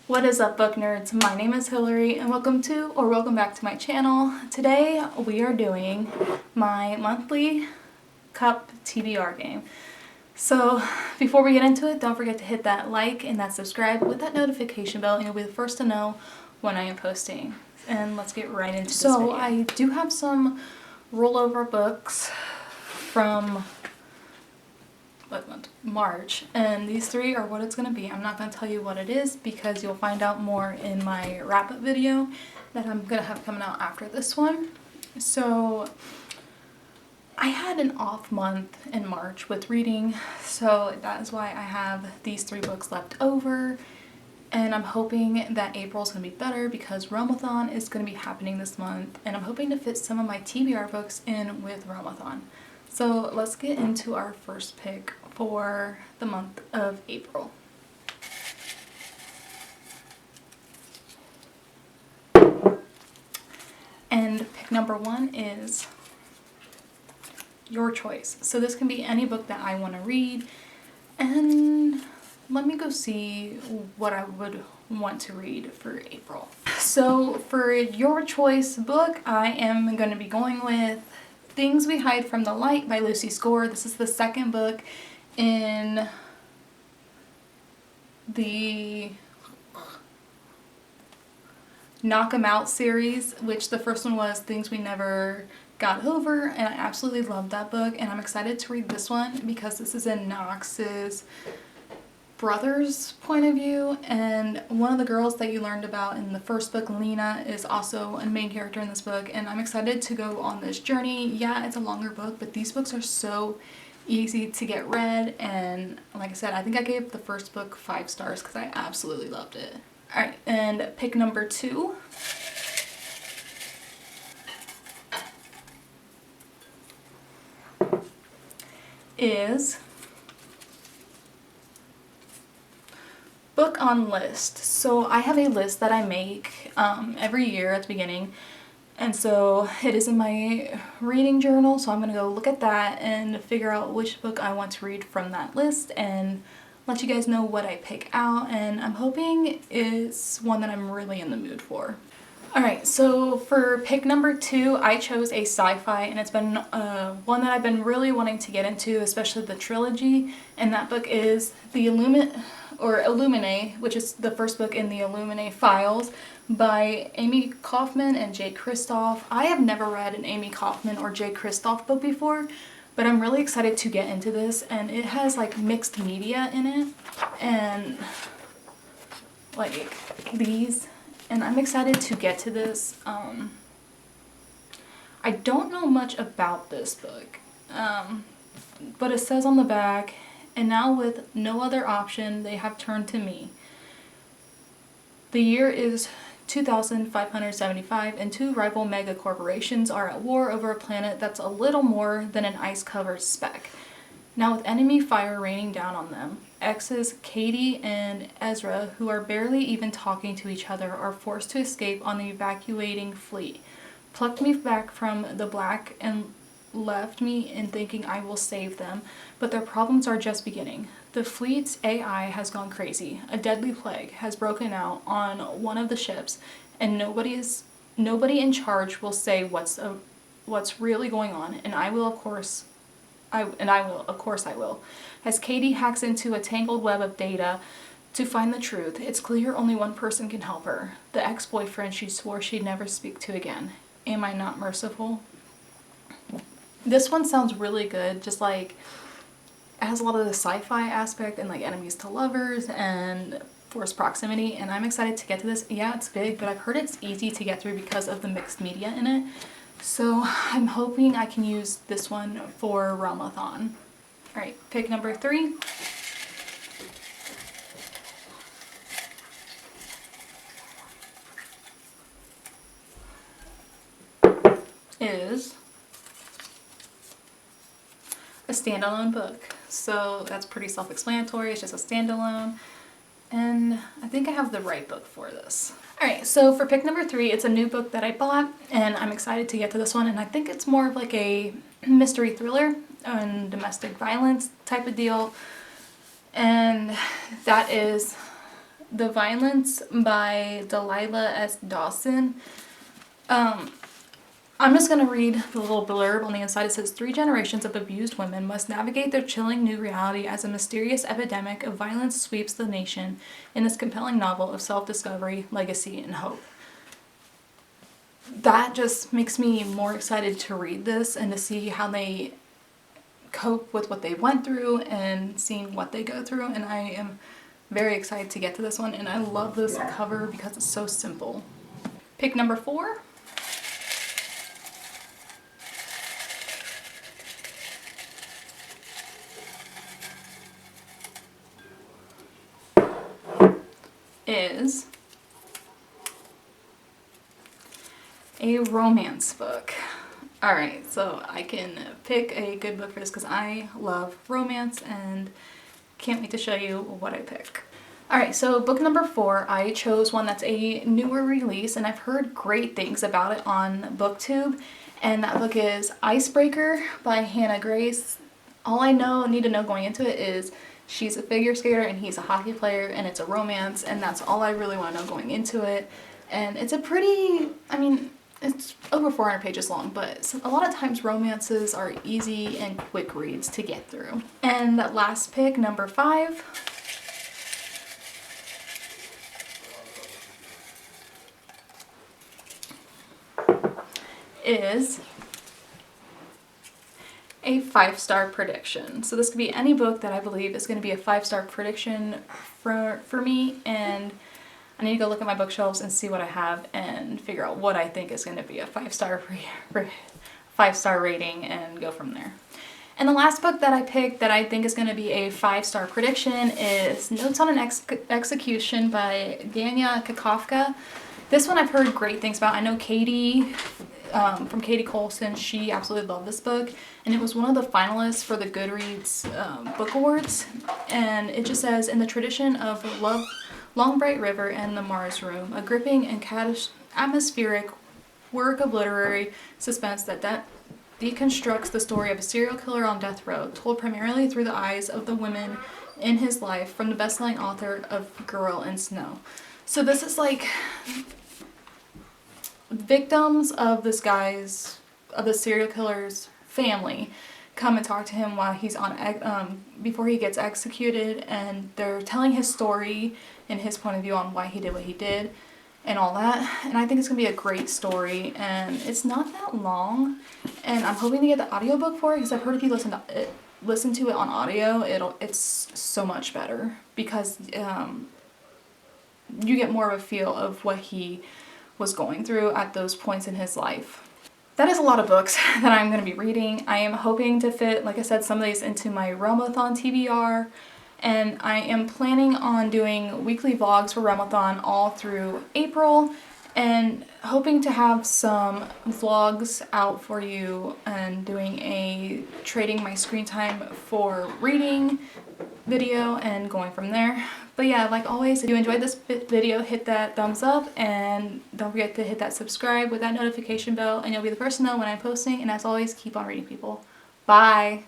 What is up, book nerds? My name is Hillary and welcome back to my channel. Today we are doing my monthly cup TBR game. So before we get into it, don't forget to hit that like and that subscribe with that notification bell and you'll be the first to know when I am posting. And let's get right into this video. So I do have some rollover books from March, and these three are what it's going to be. I'm not going to tell you what it is because you'll find out more in my wrap-up video that I'm going to have coming out after this one. So I had an off month in March with reading, so that is why I have these three books left over, and I'm hoping that April's going to be better because Realmathon is going to be happening this month, and I'm hoping to fit some of my TBR books in with Realmathon. So let's get into our first pick for the month of April. And pick number one is Your Choice. So this can be any book that I want to read, and let me go see what I would want to read for April. So for Your Choice book, I am going to be going with Things We Hide from the Light by Lucy Score. This is the second book in the Knock 'Em Out series, which the first one was Things We Never Got Over, and I absolutely love that book, and I'm excited to read this one because this is in Knox's brother's point of view, and one of the girls that you learned about in the first book, Lena, is also a main character in this book, and I'm excited to go on this journey. Yeah, it's a longer book, but these books are so easy to get read, and like I said, I think I gave the first book 5 stars because I absolutely loved it. Alright, and pick number 2 is Book on List. So I have a list that I make every year at the beginning, and so it is in my reading journal, so I'm going to go look at that and figure out which book I want to read from that list and let you guys know what I pick out, and I'm hoping it's one that I'm really in the mood for. Alright, so for pick number 2, I chose a sci-fi, and it's been one that I've been really wanting to get into, especially the trilogy, and that book is The Illuminae, which is the first book in the Illuminae Files by Amy Kaufman and Jay Kristoff. I have never read an Amy Kaufman or Jay Kristoff book before, but I'm really excited to get into this, and it has like mixed media in it, and like these, and I'm excited to get to this. I don't know much about this book, but it says on the back, and now with no other option, they have turned to me. The year is 2575, and 2 rival mega corporations are at war over a planet that's a little more than an ice-covered speck. Now with enemy fire raining down on them, exes Katie and Ezra, who are barely even talking to each other, are forced to escape on the evacuating fleet. Plucked me back from the black and left me in thinking I will save them, but their problems are just beginning. The fleet's AI has gone crazy. A deadly plague has broken out on one of the ships, and nobody in charge will say what's really going on, and I will. As Katie hacks into a tangled web of data to find the truth, it's clear only one person can help her, the ex-boyfriend she swore she'd never speak to again. Am I not merciful? This one sounds really good, just like it has a lot of the sci-fi aspect and like enemies to lovers and forced proximity, and I'm excited to get to this. Yeah, it's big, but I've heard it's easy to get through because of the mixed media in it. So I'm hoping I can use this one for Realmathon. Alright, pick number 3. Is a standalone book. So that's pretty self-explanatory. It's just a standalone. And I think I have the right book for this. Alright, so for pick number 3, it's a new book that I bought, and I'm excited to get to this one, and I think it's more of like a mystery thriller and domestic violence type of deal, and that is The Violence by Delilah S. Dawson. I'm just going to read the little blurb on the inside. It says, 3 generations of abused women must navigate their chilling new reality as a mysterious epidemic of violence sweeps the nation in this compelling novel of self-discovery, legacy, and hope. That just makes me more excited to read this and to see how they cope with what they went through and seeing what they go through. And I am very excited to get to this one, and I love this cover because it's so simple. Pick number 4. Is a romance book. Alright, so I can pick a good book for this because I love romance and can't wait to show you what I pick. Alright, so book number 4, I chose one that's a newer release and I've heard great things about it on BookTube, and that book is Icebreaker by Hannah Grace. All I need to know going into it is she's a figure skater and he's a hockey player, and it's a romance, and that's all I really want to know going into it. And it's a pretty, it's over 400 pages long, but a lot of times romances are easy and quick reads to get through. And that last pick, number 5, is a 5-star prediction. So this could be any book that I believe is going to be a 5-star prediction for me, and I need to go look at my bookshelves and see what I have and figure out what I think is going to be a 5-star rating and go from there. And the last book that I picked that I think is going to be a 5-star prediction is Notes on an Execution by Dania Kakofka. This one I've heard great things about. I know Katie from Katie Colson, she absolutely loved this book, and it was one of the finalists for the Goodreads Book Awards. And it just says, in the tradition of Long Bright River and the Mars Room, a gripping and atmospheric work of literary suspense that deconstructs the story of a serial killer on death row, told primarily through the eyes of the women in his life, from the best-selling author of Girl in Snow. So this is like victims of the serial killer's family come and talk to him while he's on before he gets executed, and they're telling his story and his point of view on why he did what he did and all that. And I think it's gonna be a great story, and it's not that long, and I'm hoping to get the audiobook for it because I've heard if you listen to it on audio, it's so much better because you get more of a feel of what he was going through at those points in his life. That is a lot of books that I'm going to be reading. I am hoping to fit, like I said, some of these into my Realmathon TBR, and I am planning on doing weekly vlogs for Realmathon all through April, and hoping to have some vlogs out for you and doing a trading my screen time for reading video and going from there. But yeah, like always, if you enjoyed this video, hit that thumbs up and don't forget to hit that subscribe with that notification bell, and you'll be the first to know when I'm posting. And as always, keep on reading, people. Bye!